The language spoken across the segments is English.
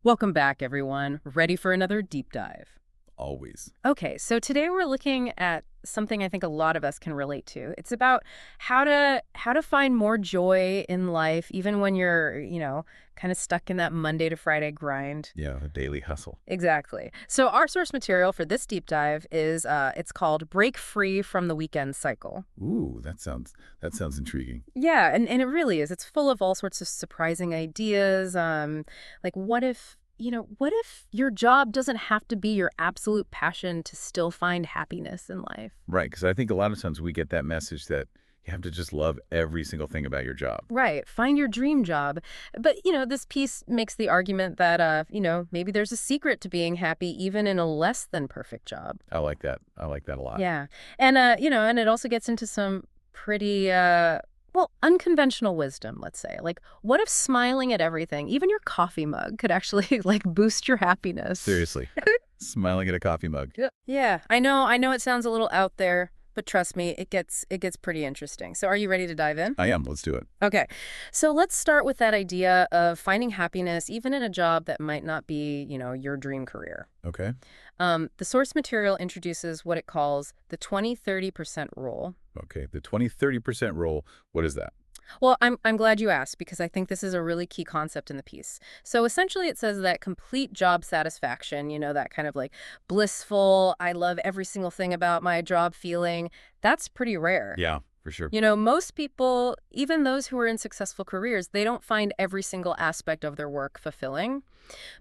Welcome back, everyone. Ready for another deep dive. Always. Okay, so today we're looking at something I think a lot of us can relate to. It's about how to find more joy in life even when you're, kind of stuck in that Monday to Friday grind. Yeah, the daily hustle. Exactly. So our source material for this deep dive is it's called Break Free from the Weekend Cycle. Ooh, that sounds intriguing. Yeah, and it really is. It's full of all sorts of surprising ideas. Like what if your job doesn't have to be your absolute passion to still find happiness in life? Right, because I think a lot of times we get that message that you have to just love every single thing about your job. Right, find your dream job. But, this piece makes the argument that maybe there's a secret to being happy even in a less than perfect job. I like that. I like that a lot. Yeah. And and it also gets into some pretty unconventional wisdom, let's say. Like, what if smiling at everything, even your coffee mug, could actually like boost your happiness? Seriously. Smiling at a coffee mug. Yeah. Yeah, I know it sounds a little out there, but trust me, it gets pretty interesting. So are you ready to dive in? I am. Let's do it. Okay. So let's start with that idea of finding happiness even in a job that might not be, your dream career. Okay. The source material introduces what it calls the 20-30% rule. Okay. The 20-30% rule. What is that? Well, I'm glad you asked because I think this is a really key concept in the piece. So essentially it says that complete job satisfaction, that kind of like blissful, I love every single thing about my job feeling, that's pretty rare. Yeah, for sure. Most people, even those who are in successful careers, they don't find every single aspect of their work fulfilling.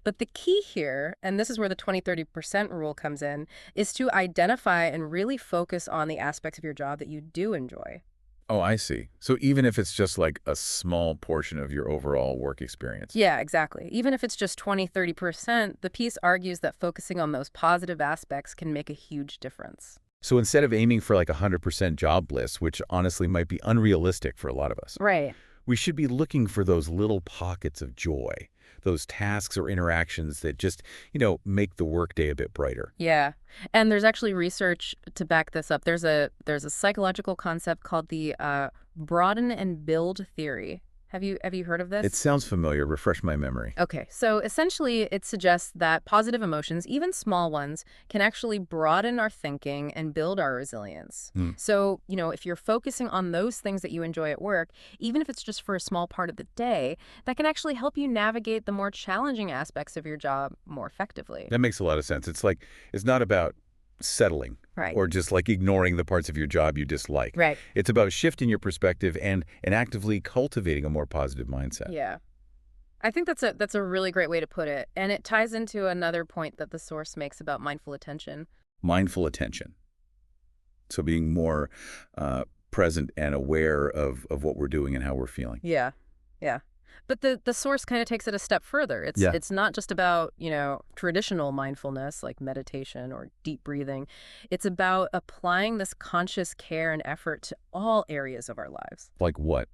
But the key here, and this is where the 20-30% rule comes in, is to identify and really focus on the aspects of your job that you do enjoy. Oh, I see. So even if it's just like a small portion of your overall work experience. Yeah, exactly. Even if it's just 20-30%, the piece argues that focusing on those positive aspects can make a huge difference. So instead of aiming for like 100% job bliss, which honestly might be unrealistic for a lot of us, Right. we should be looking for those little pockets of joy, those tasks or interactions that just, make the workday a bit brighter. Yeah. And there's actually research to back this up. There's a psychological concept called the broaden and build theory. Have you heard of It this? sounds familiar. Refresh my memory. Okay, so essentially it suggests that positive emotions, even small ones, can actually broaden our thinking and build our resilience. Hmm. So, if you're focusing on those things that you enjoy at work, even if it's just for a small part of the day, that can actually help you navigate the more challenging aspects of your job more effectively. That makes a lot of sense. It's like, it's not about settling Right. or just like ignoring the parts of your job you dislike. Right. It's about shifting your perspective and actively cultivating a more positive mindset. Yeah. I think that's a really great way to put it. And it ties into another point that the source makes about mindful attention. Mindful attention. So being more present and aware of what we're doing and how we're feeling. Yeah. Yeah. But the source kind of takes it a step further. It's Yeah. it's not just about, traditional mindfulness like meditation or deep breathing. It's about applying this conscious care and effort to all areas of our lives. Like what?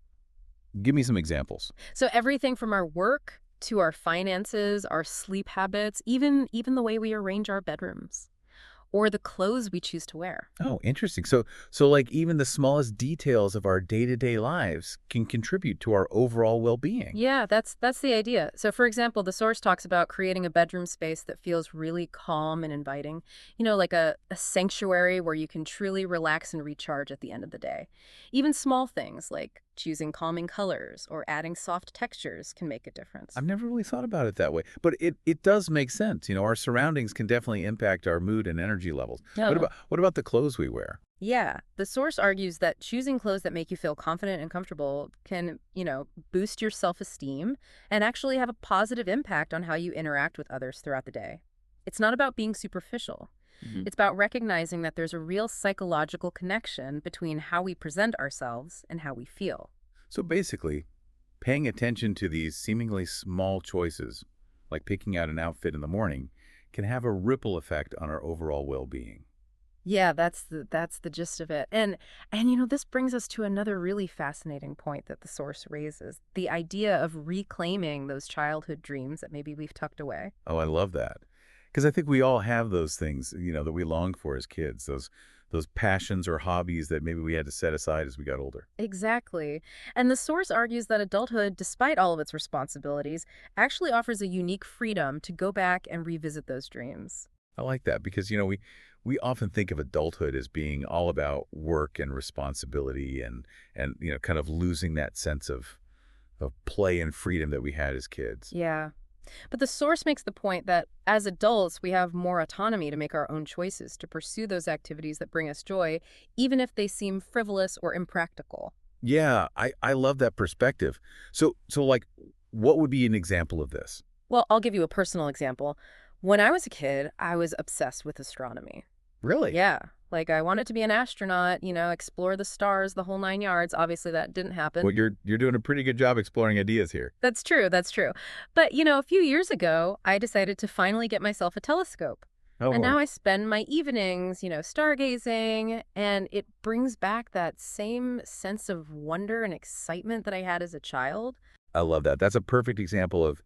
Give me some examples. So everything from our work to our finances, our sleep habits, even the way we arrange our bedrooms or the clothes we choose to wear. Oh, interesting. So like even the smallest details of our day-to-day lives can contribute to our overall well-being. Yeah, that's the idea. So for example, the source talks about creating a bedroom space that feels really calm and inviting. Like a sanctuary where you can truly relax and recharge at the end of the day. Even small things like choosing calming colors or adding soft textures can make a difference. I've never really thought about it that way, but it does make sense. Our surroundings can definitely impact our mood and energy levels. What No. about the clothes we wear? Yeah, the source argues that choosing clothes that make you feel confident and comfortable can, boost your self-esteem and actually have a positive impact on how you interact with others throughout the day. It's not about being superficial. Mhm. It's about recognizing that there's a real psychological connection between how we present ourselves and how we feel. So basically, paying attention to these seemingly small choices, like picking out an outfit in the morning, can have a ripple effect on our overall well-being. Yeah, that's the gist of it. And this brings us to another really fascinating point that the source raises, the idea of reclaiming those childhood dreams that maybe we've tucked away. Oh, I love that. Because I think we all have those things, that we long for as kids, those passions or hobbies that maybe we had to set aside as we got older. Exactly. And the source argues that adulthood, despite all of its responsibilities, actually offers a unique freedom to go back and revisit those dreams. I like that because, we often think of adulthood as being all about work and responsibility and kind of losing that sense of play and freedom that we had as kids. Yeah. But the source makes the point that as adults, we have more autonomy to make our own choices, to pursue those activities that bring us joy, even if they seem frivolous or impractical. Yeah, I love that perspective. So like, what would be an example of this? Well, I'll give you a personal example. When I was a kid, I was obsessed with astronomy. Really? Yeah. Like I wanted to be an astronaut, explore the stars, the whole nine yards. Obviously, that didn't happen. Well, you're doing a pretty good job exploring ideas here. That's true. That's true. But, a few years ago, I decided to finally get myself a telescope. And Oh, now I spend my evenings, stargazing, and it brings back that same sense of wonder and excitement that I had as a child. I love that. That's a perfect example of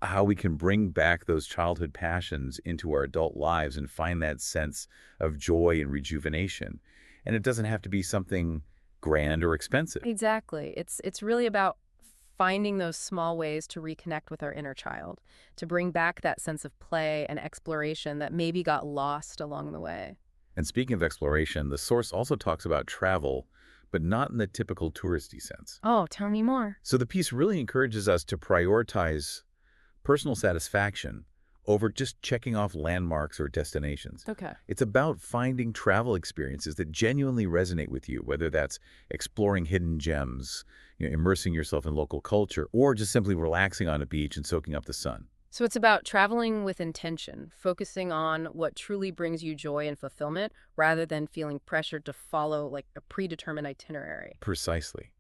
how we can bring back those childhood passions into our adult lives and find that sense of joy and rejuvenation. And it doesn't have to be something grand or expensive. Exactly. It's really about finding those small ways to reconnect with our inner child, to bring back that sense of play and exploration that maybe got lost along the way. And speaking of exploration, the source also talks about travel, but not in the typical touristy sense. Oh, tell me more. So the piece really encourages us to prioritize personal satisfaction over just checking off landmarks or destinations. Okay. It's about finding travel experiences that genuinely resonate with you, whether that's exploring hidden gems, immersing yourself in local culture, or just simply relaxing on a beach and soaking up the sun. So it's about traveling with intention, focusing on what truly brings you joy and fulfillment rather than feeling pressured to follow like a predetermined itinerary. Precisely.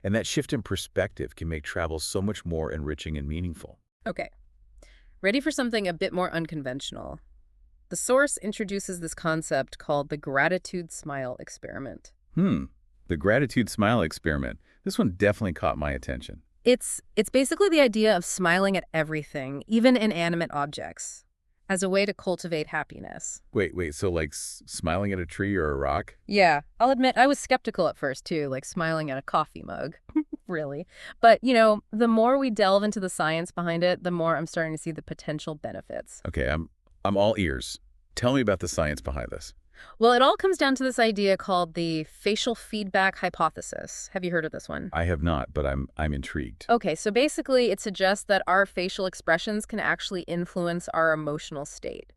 And that shift in perspective can make travel so much more enriching and meaningful. Okay, ready for something a bit more unconventional. The source introduces this concept called the gratitude smile experiment. Hmm. The gratitude smile experiment. This one definitely caught my attention. It's basically the idea of smiling at everything, even inanimate objects, as a way to cultivate happiness. Wait. So like smiling at a tree or a rock? Yeah, I'll admit I was skeptical at first too, like smiling at a coffee mug. Really. But, the more we delve into the science behind it, the more I'm starting to see the potential benefits. Okay, I'm all ears. Tell me about the science behind this. Well, it all comes down to this idea called the facial feedback hypothesis. Have you heard of this one? I have not, but I'm intrigued. Okay, so basically it suggests that our facial expressions can actually influence our emotional state.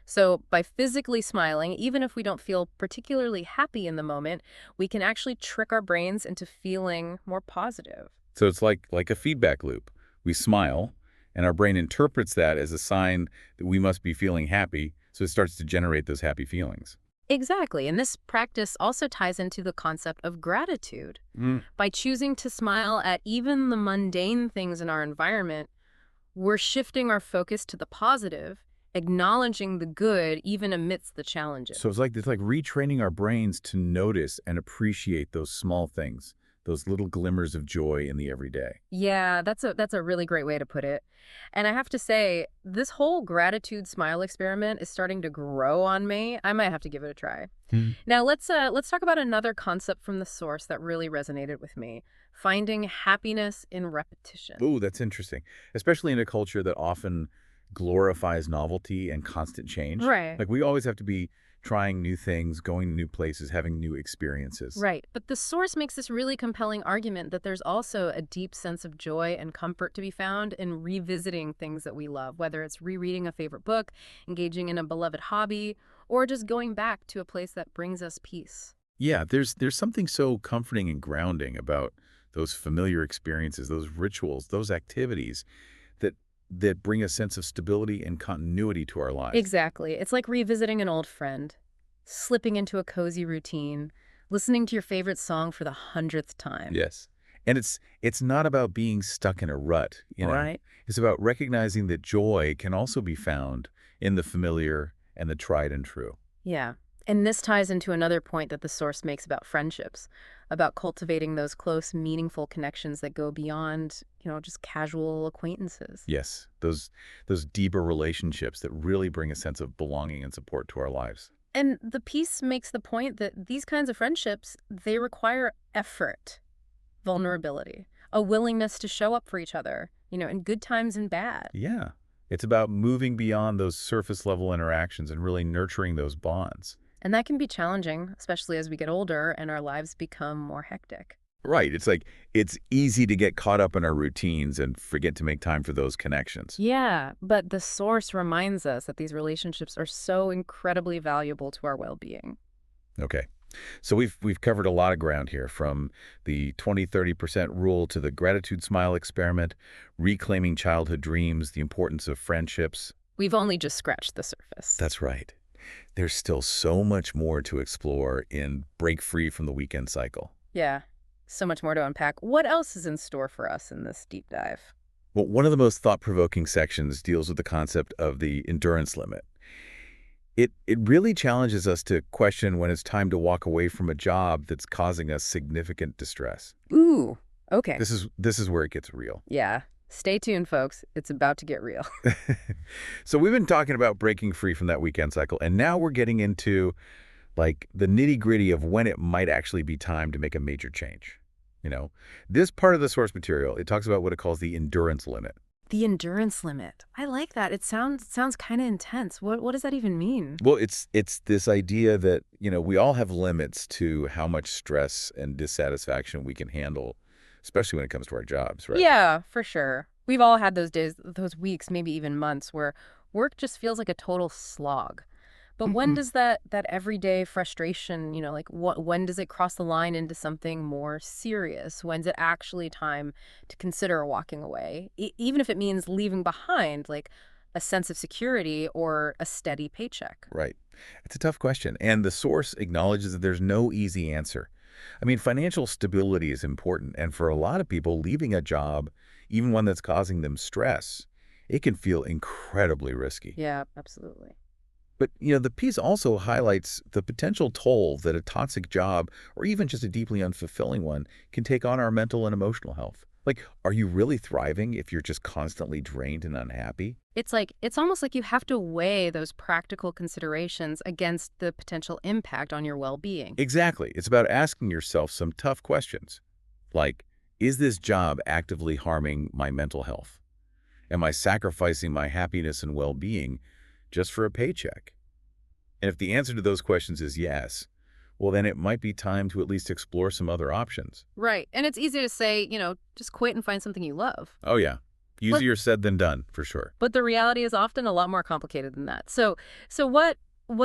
So by physically smiling, even if we don't feel particularly happy in the moment, we can actually trick our brains into feeling more positive. So it's like a feedback loop. We smile, and our brain interprets that as a sign that we must be feeling happy, so it starts to generate those happy feelings. Exactly. And this practice also ties into the concept of gratitude. Mm. By choosing to smile at even the mundane things in our environment, we're shifting our focus to the positive, acknowledging the good even amidst the challenges. So it's like retraining our brains to notice and appreciate those small things, those little glimmers of joy in the everyday. Yeah, that's a really great way to put it. And I have to say, this whole gratitude smile experiment is starting to grow on me. I might have to give it a try. Hmm. Now, let's talk about another concept from the source that really resonated with me, finding happiness in repetition. Ooh, that's interesting, especially in a culture that often glorifies novelty and constant change. Right. Like we always have to be trying new things, going to new places, having new experiences. Right. But the source makes this really compelling argument that there's also a deep sense of joy and comfort to be found in revisiting things that we love, whether it's rereading a favorite book, engaging in a beloved hobby, or just going back to a place that brings us peace. Yeah, there's something so comforting and grounding about those familiar experiences, those rituals, those activities that that bring a sense of stability and continuity to our lives. Exactly. It's like revisiting an old friend, slipping into a cozy routine, listening to your favorite song for the hundredth time. Yes. And it's not about being stuck in a rut. Right. It's about recognizing that joy can also be found in the familiar and the tried and true. Yeah. And this ties into another point that the source makes about friendships, about cultivating those close, meaningful connections that go beyond, just casual acquaintances. Yes, those deeper relationships that really bring a sense of belonging and support to our lives. And the piece makes the point that these kinds of friendships, they require effort, vulnerability, a willingness to show up for each other, in good times and bad. Yeah. It's about moving beyond those surface level interactions and really nurturing those bonds. And that can be challenging, especially as we get older and our lives become more hectic. Right. It's like it's easy to get caught up in our routines and forget to make time for those connections. Yeah, but the source reminds us that these relationships are so incredibly valuable to our well-being. Okay. So we've covered a lot of ground here, from the 20-30% rule to the gratitude smile experiment, reclaiming childhood dreams, the importance of friendships. We've only just scratched the surface. That's right. There's still so much more to explore in Break Free from the Weekend Cycle. Yeah, so much more to unpack. What else is in store for us in this deep dive? Well, one of the most thought-provoking sections deals with the concept of the endurance limit. It really challenges us to question when it's time to walk away from a job that's causing us significant distress. Ooh, okay. This is where it gets real. Yeah, stay tuned, folks. It's about to get real. So we've been talking about breaking free from that weekend cycle, and now we're getting into like the nitty-gritty of when it might actually be time to make a major change. You know, this part of the source material, it talks about what it calls the endurance limit. The endurance limit. I like that. It sounds kind of intense. What does that even mean? Well, it's this idea that, we all have limits to how much stress and dissatisfaction we can handle, especially when it comes to our jobs, right? Yeah, for sure. We've all had those days, those weeks, maybe even months where work just feels like a total slog. But when Mhm. does that everyday frustration, like when does it cross the line into something more serious? When's it actually time to consider walking away? Even if it means leaving behind like a sense of security or a steady paycheck. Right. It's a tough question, and the source acknowledges that there's no easy answer. I mean, financial stability is important, and for a lot of people, leaving a job, even one that's causing them stress, it can feel incredibly risky. Yeah, absolutely. But, the piece also highlights the potential toll that a toxic job, or even just a deeply unfulfilling one, can take on our mental and emotional health. Like, are you really thriving if you're just constantly drained and unhappy? It's almost like you have to weigh those practical considerations against the potential impact on your well-being. Exactly. It's about asking yourself some tough questions. Like, is this job actively harming my mental health? Am I sacrificing my happiness and well-being just for a paycheck? And if the answer to those questions is yes, well, then it might be time to at least explore some other options. Right. And it's easy to say, just quit and find something you love. Oh, yeah. But Easier said than done, for sure. but the reality is often a lot more complicated than that. So what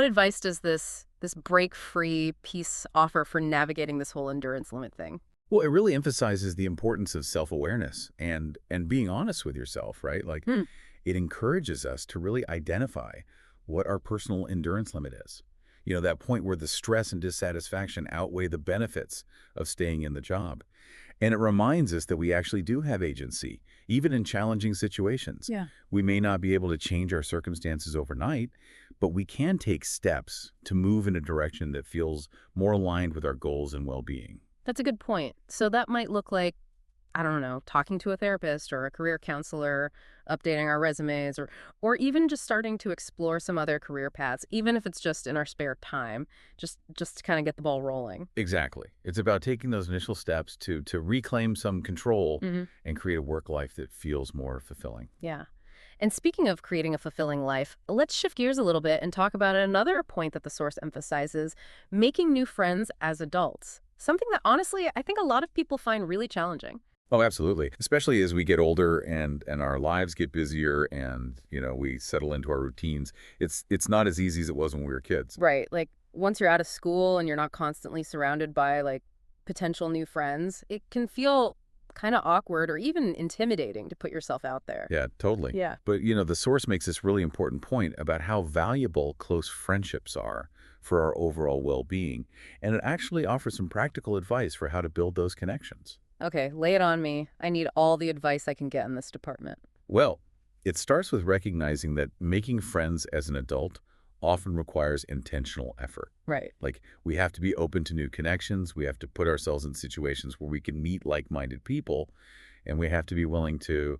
advice does this break free piece offer for navigating this whole endurance limit thing? Well, it really emphasizes the importance of self-awareness and being honest with yourself, right? Like, Hmm. it encourages us to really identify what our personal endurance limit is. That point where the stress and dissatisfaction outweigh the benefits of staying in the job. And it reminds us that we actually do have agency, even in challenging situations. Yeah. We may not be able to change our circumstances overnight, but we can take steps to move in a direction that feels more aligned with our goals and well-being. That's a good point. So that might look like, I don't know, talking to a therapist or a career counselor, updating our resumes, or even just starting to explore some other career paths, even if it's just in our spare time, just to kind of get the ball rolling. Exactly. It's about taking those initial steps to reclaim some control Hmm. and create a work life that feels more fulfilling. Yeah. And speaking of creating a fulfilling life, let's shift gears a little bit and talk about another point that the source emphasizes, making new friends as adults. Something that honestly, I think a lot of people find really challenging. Oh, absolutely. Especially as we get older and our lives get busier and, we settle into our routines. It's not as easy as it was when we were kids. Right. Like once you're out of school and you're not constantly surrounded by like potential new friends, it can feel kind of awkward or even intimidating to put yourself out there. Yeah, totally. Yeah. But, the source makes this really important point about how valuable close friendships are for our overall well-being. And it actually offers some practical advice for how to build those connections. Okay, lay it on me. I need all the advice I can get in this department. Well, it starts with recognizing that making friends as an adult often requires intentional effort. Right. Like, we have to be open to new connections. We have to put ourselves in situations where we can meet like-minded people, and we have to be willing to,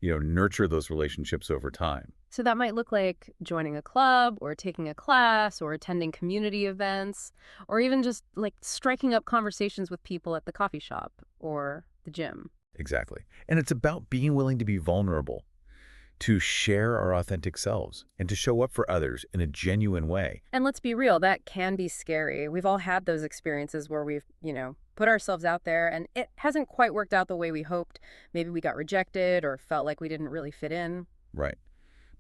nurture those relationships over time. So that might look like joining a club or taking a class or attending community events or even just like striking up conversations with people at the coffee shop or the gym. Exactly. And it's about being willing to be vulnerable, to share our authentic selves, and to show up for others in a genuine way. And let's be real, that can be scary. We've all had those experiences where we've, put ourselves out there and it hasn't quite worked out the way we hoped. Maybe we got rejected or felt like we didn't really fit in. Right.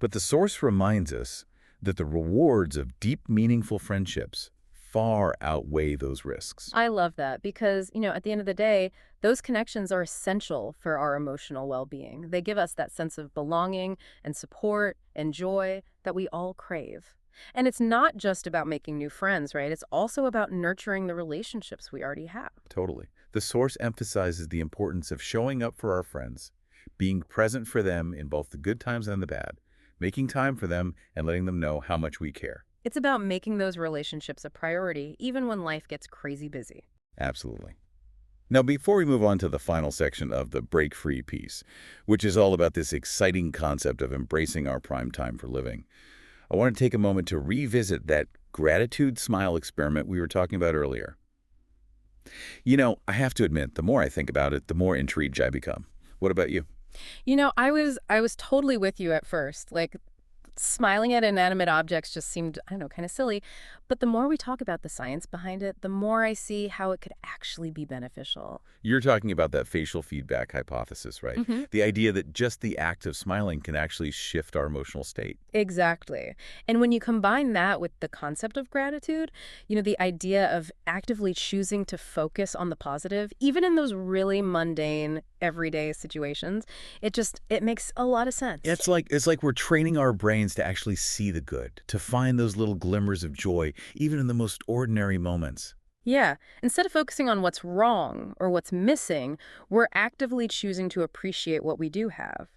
But the source reminds us that the rewards of deep, meaningful friendships far outweigh those risks. I love that because, at the end of the day, those connections are essential for our emotional well-being. They give us that sense of belonging and support and joy that we all crave. And it's not just about making new friends, right? It's also about nurturing the relationships we already have. Totally. The source emphasizes the importance of showing up for our friends, being present for them in both the good times and the bad, making time for them and letting them know how much we care. It's about making those relationships a priority, even when life gets crazy busy. Absolutely. Now, before we move on to the final section of the Break Free piece, which is all about this exciting concept of embracing our prime time for living, I want to take a moment to revisit that gratitude smile experiment we were talking about earlier. I have to admit, the more I think about it, the more intrigued I become. What about you? I was totally with you at first. Like smiling at inanimate objects just seemed, I don't know, kind of silly. But the more we talk about the science behind it, the more I see how it could actually be beneficial. You're talking about that facial feedback hypothesis, right? hmm The idea that just the act of smiling can actually shift our emotional state. Exactly. And when you combine that with the concept of gratitude, the idea of actively choosing to focus on the positive, even in those really mundane, everyday situations, it makes a lot of sense. It's like we're training our brains to actually see the good, to find those little glimmers of joy, even in the most ordinary moments. Yeah, instead of focusing on what's wrong or what's missing, we're actively choosing to appreciate what we do have,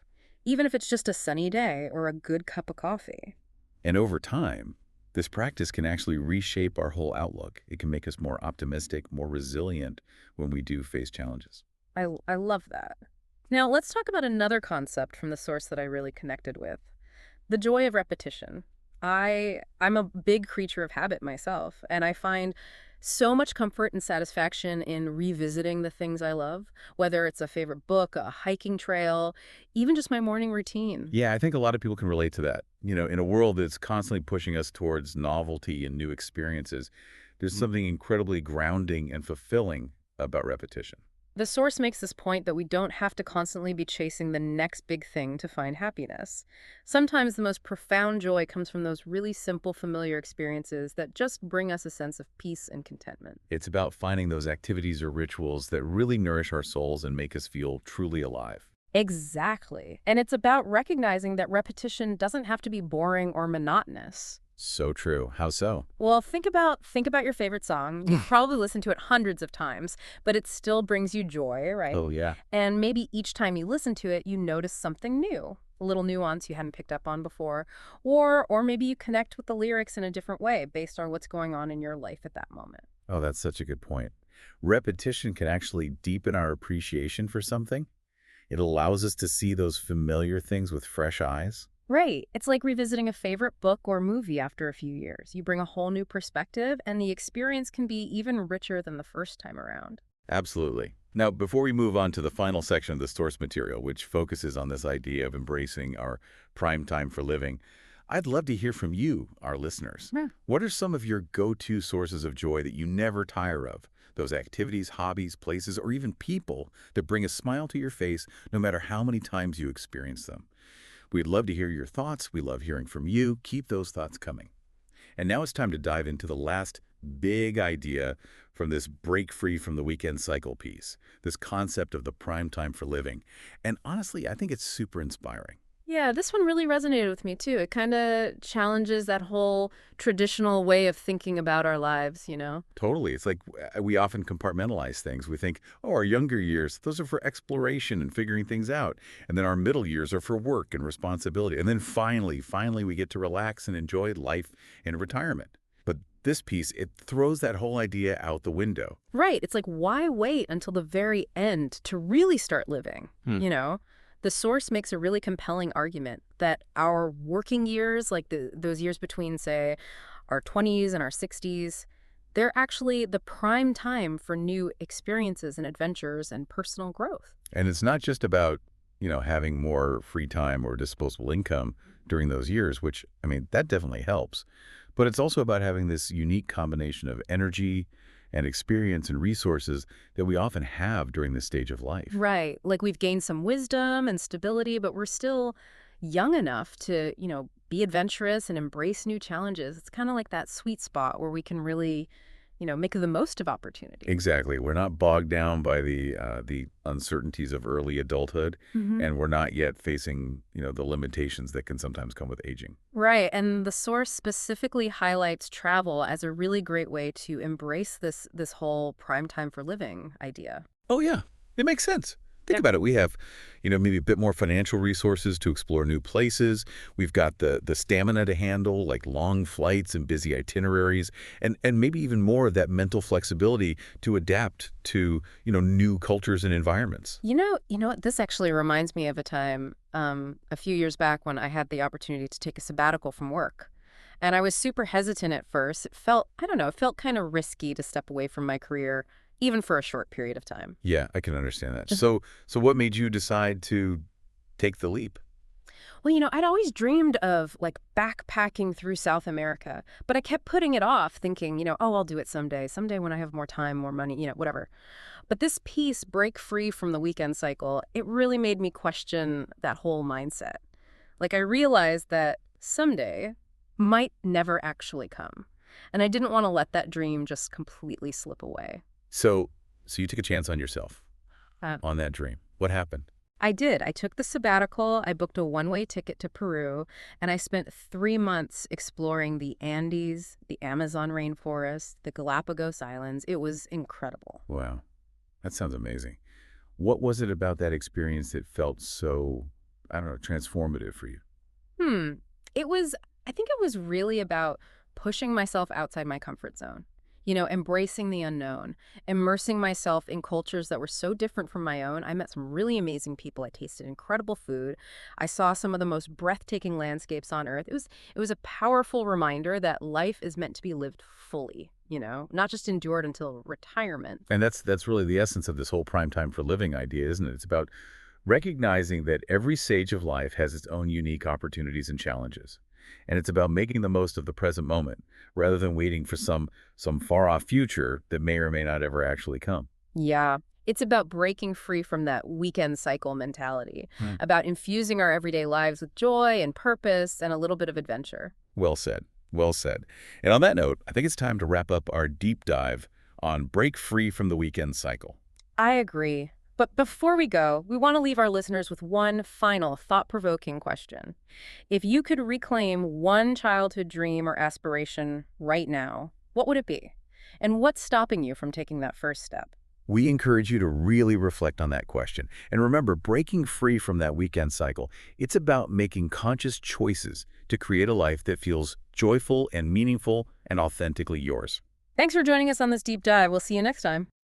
even if it's just a sunny day or a good cup of coffee. And over time, this practice can actually reshape our whole outlook. It can make us more optimistic, more resilient when we do face challenges. I love that. Now, let's talk about another concept from the source that I really connected with, the joy of repetition. I'm a big creature of habit myself, and I find so much comfort and satisfaction in revisiting the things I love, whether it's a favorite book, a hiking trail, even just my morning routine. Yeah, I think a lot of people can relate to that. In a world that's constantly pushing us towards novelty and new experiences, there's something incredibly grounding and fulfilling about repetition. The source makes this point that we don't have to constantly be chasing the next big thing to find happiness. Sometimes the most profound joy comes from those really simple, familiar experiences that just bring us a sense of peace and contentment. It's about finding those activities or rituals that really nourish our souls and make us feel truly alive. Exactly. And it's about recognizing that repetition doesn't have to be boring or monotonous. So true. How so? Well, think about your favorite song. You've probably listened to it hundreds of times, but it still brings you joy, right? Oh, yeah. And maybe each time you listen to it, you notice something new, a little nuance you hadn't picked up on before, or maybe you connect with the lyrics in a different way based on what's going on in your life at that moment. Oh, that's such a good point. Repetition can actually deepen our appreciation for something. It allows us to see those familiar things with fresh eyes. Right. It's like revisiting a favorite book or movie after a few years. You bring a whole new perspective, and the experience can be even richer than the first time around. Absolutely. Now, before we move on to the final section of the source material, which focuses on this idea of embracing our prime time for living, I'd love to hear from you, our listeners. Yeah. What are some of your go-to sources of joy that you never tire of? Those activities, hobbies, places, or even people that bring a smile to your face no matter how many times you experience them. We'd love to hear your thoughts. We love hearing from you. Keep those thoughts coming. And now it's time to dive into the last big idea from this break free from the weekend cycle piece, this concept of the prime time for living. And honestly, I think it's super inspiring. Yeah, this one really resonated with me too. It kind of challenges that whole traditional way of thinking about our lives. Totally. It's like we often compartmentalize things. We think, oh, our younger years, those are for exploration and figuring things out. And then our middle years are for work and responsibility. And then finally, we get to relax and enjoy life in retirement. But this piece, it throws that whole idea out the window. Right. It's like, why wait until the very end to really start living? The source makes a really compelling argument that our working years, like those years between, say, our 20s and our 60s, they're actually the prime time for new experiences and adventures and personal growth. And it's not just about, having more free time or disposable income during those years, which, I mean, that definitely helps. But it's also about having this unique combination of energy and experience and resources that we often have during this stage of life. Right. Like we've gained some wisdom and stability, but we're still young enough to, be adventurous and embrace new challenges. It's kind of like that sweet spot where we can really, make the most of opportunity. Exactly. We're not bogged down by the uncertainties of early adulthood, Hmm. and we're not yet facing, the limitations that can sometimes come with aging. Right. And the source specifically highlights travel as a really great way to embrace this whole prime time for living idea. Oh, yeah. It makes sense. Think Yeah. about it. We have, maybe a bit more financial resources to explore new places. We've got the stamina to handle like long flights and busy itineraries, and maybe even more of that mental flexibility to adapt to, new cultures and environments. You know what? This actually reminds me of a time a few years back when I had the opportunity to take a sabbatical from work. And I was super hesitant at first. It felt, I don't know, it felt kind of risky to step away from my career, even for a short period of time. Yeah, I can understand that. So what made you decide to take the leap? Well, I'd always dreamed of like backpacking through South America, but I kept putting it off, thinking, oh, I'll do it someday when I have more time, more money, whatever. But this piece, Break Free from the Weekend Cycle, it really made me question that whole mindset. Like I realized that someday might never actually come. And I didn't want to let that dream just completely slip away. So you took a chance on yourself, Uh, on that dream. What happened? I did. I took the sabbatical, I booked a one-way ticket to Peru, and I spent 3 months exploring the Andes, the Amazon rainforest, the Galapagos Islands. It was incredible. Wow, that sounds amazing. What was it about that experience that felt so, I don't know, transformative for you? Hmm. It was, I think it was really about pushing myself outside my comfort zone, embracing the unknown, immersing myself in cultures that were so different from my own. I met some really amazing people. I tasted incredible food. I saw some of the most breathtaking landscapes on earth. It was a powerful reminder that life is meant to be lived fully, not just endured until retirement. And that's really the essence of this whole prime time for living idea, isn't it? It's about recognizing that every stage of life has its own unique opportunities and challenges. And it's about making the most of the present moment rather than waiting for some far-off future that may or may not ever actually come. Yeah. It's about breaking free from that weekend cycle mentality, Hmm. about infusing our everyday lives with joy and purpose and a little bit of adventure. Well said. Well said. And on that note, I think it's time to wrap up our deep dive on break free from the weekend cycle. I agree. But before we go, we want to leave our listeners with one final thought-provoking question. If you could reclaim one childhood dream or aspiration right now, what would it be? And what's stopping you from taking that first step? We encourage you to really reflect on that question. And remember, breaking free from that weekend cycle, it's about making conscious choices to create a life that feels joyful and meaningful and authentically yours. Thanks for joining us on this deep dive. We'll see you next time.